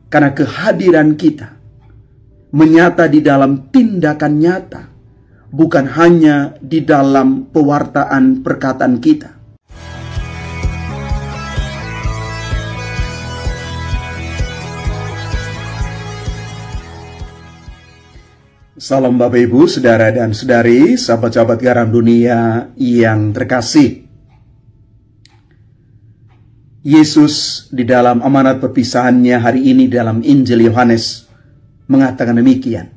karena kehadiran kita menyata di dalam tindakan nyata, bukan hanya di dalam pewartaan perkataan kita. Salam Bapak Ibu, Saudara dan Saudari, sahabat-sahabat garam dunia yang terkasih. Yesus di dalam amanat perpisahannya hari ini dalam Injil Yohanes mengatakan demikian.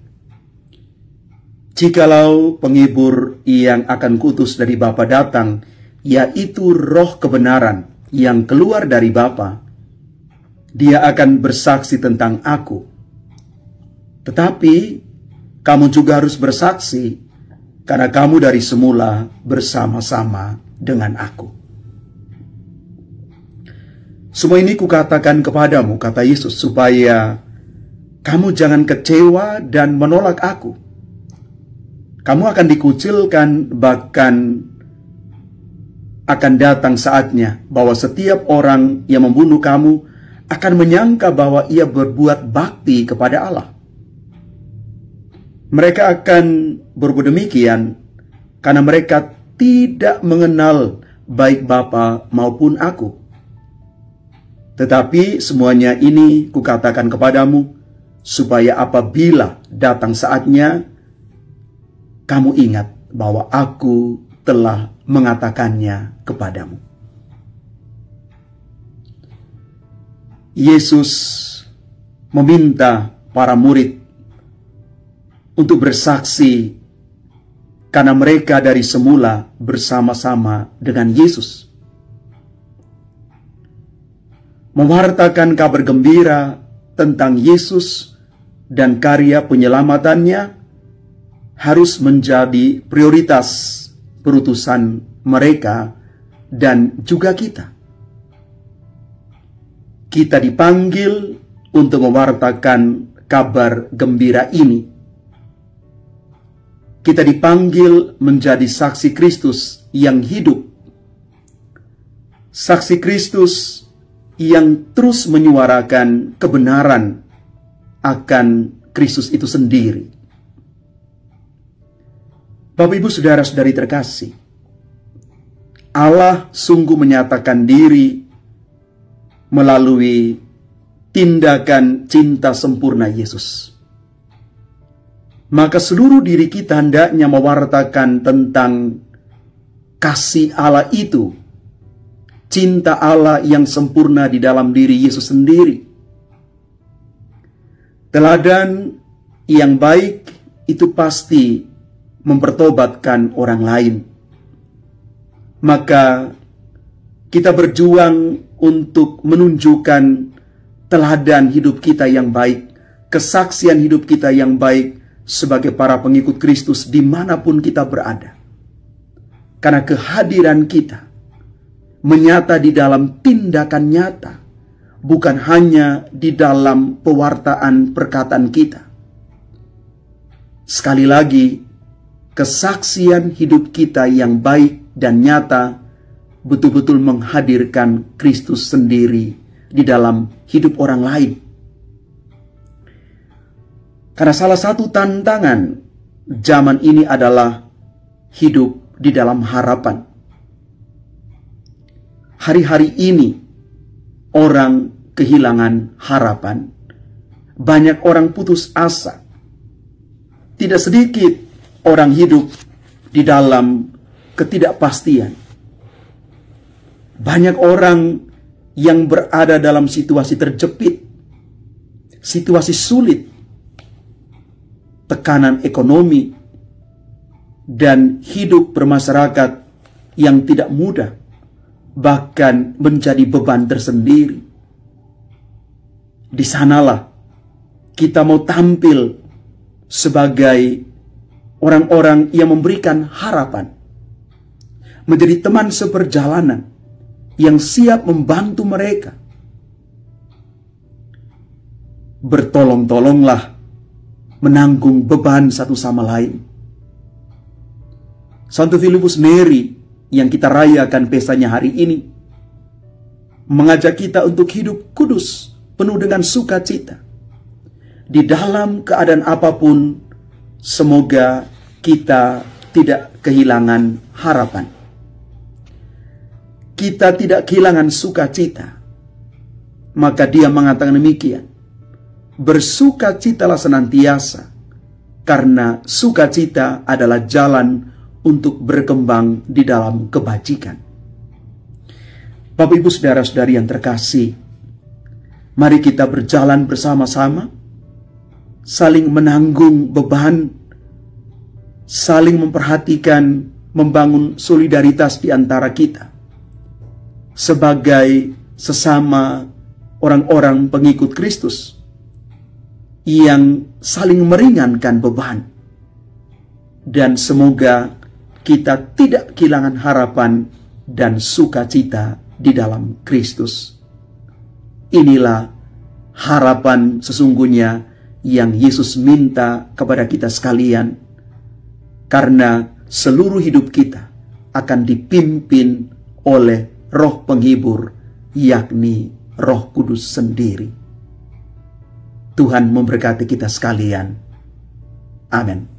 Jikalau penghibur yang akan kuutus dari Bapa datang, yaitu roh kebenaran yang keluar dari Bapa, dia akan bersaksi tentang aku. Tetapi kamu juga harus bersaksi, karena kamu dari semula bersama-sama dengan aku. Semua ini kukatakan kepadamu, kata Yesus, supaya kamu jangan kecewa dan menolak aku. Kamu akan dikucilkan, bahkan akan datang saatnya bahwa setiap orang yang membunuh kamu akan menyangka bahwa ia berbuat bakti kepada Allah. Mereka akan berbuat demikian karena mereka tidak mengenal baik Bapa maupun aku. Tetapi semuanya ini kukatakan kepadamu, supaya apabila datang saatnya, kamu ingat bahwa aku telah mengatakannya kepadamu. Yesus meminta para murid untuk bersaksi karena mereka dari semula bersama-sama dengan Yesus. Mewartakan kabar gembira tentang Yesus dan karya penyelamatannya harus menjadi prioritas perutusan mereka dan juga kita. Kita dipanggil untuk mewartakan kabar gembira ini. Kita dipanggil menjadi saksi Kristus yang hidup. Saksi Kristus yang terus menyuarakan kebenaran akan Kristus itu sendiri. Bapak Ibu Saudara-saudari terkasih, Allah sungguh menyatakan diri melalui tindakan cinta sempurna Yesus. Maka seluruh diri kita hendaknya mewartakan tentang kasih Allah itu, cinta Allah yang sempurna di dalam diri Yesus sendiri. Teladan yang baik itu pasti mempertobatkan orang lain. Maka kita berjuang untuk menunjukkan teladan hidup kita yang baik, kesaksian hidup kita yang baik sebagai para pengikut Kristus dimanapun kita berada. Karena kehadiran kita menyata di dalam tindakan nyata, bukan hanya di dalam pewartaan perkataan kita. Sekali lagi, kesaksian hidup kita yang baik dan nyata betul-betul menghadirkan Kristus sendiri di dalam hidup orang lain. Karena salah satu tantangan zaman ini adalah hidup di dalam harapan. Hari-hari ini orang kehilangan harapan. Banyak orang putus asa. Tidak sedikit orang hidup di dalam ketidakpastian. Banyak orang yang berada dalam situasi terjepit, situasi sulit, tekanan ekonomi, dan hidup bermasyarakat yang tidak mudah, bahkan menjadi beban tersendiri. Di sanalah kita mau tampil sebagai orang-orang yang memberikan harapan, menjadi teman seperjalanan yang siap membantu mereka. Bertolong-tolonglah menanggung beban satu sama lain. Santo Filipus Neri yang kita rayakan pestanya hari ini mengajak kita untuk hidup kudus penuh dengan sukacita. Di dalam keadaan apapun, semoga kita tidak kehilangan harapan. Kita tidak kehilangan sukacita. Maka dia mengatakan demikian. Bersukacitalah senantiasa, karena sukacita adalah jalan untuk berkembang di dalam kebajikan. Bapak Ibu saudara-saudari yang terkasih, mari kita berjalan bersama-sama, saling menanggung beban, saling memperhatikan, membangun solidaritas di antara kita sebagai sesama orang-orang pengikut Kristus yang saling meringankan beban. Dan semoga kita tidak kehilangan harapan dan sukacita di dalam Kristus. Inilah harapan sesungguhnya yang Yesus minta kepada kita sekalian, karena seluruh hidup kita akan dipimpin oleh Roh Penghibur, yakni Roh Kudus sendiri. Tuhan memberkati kita sekalian. Amin.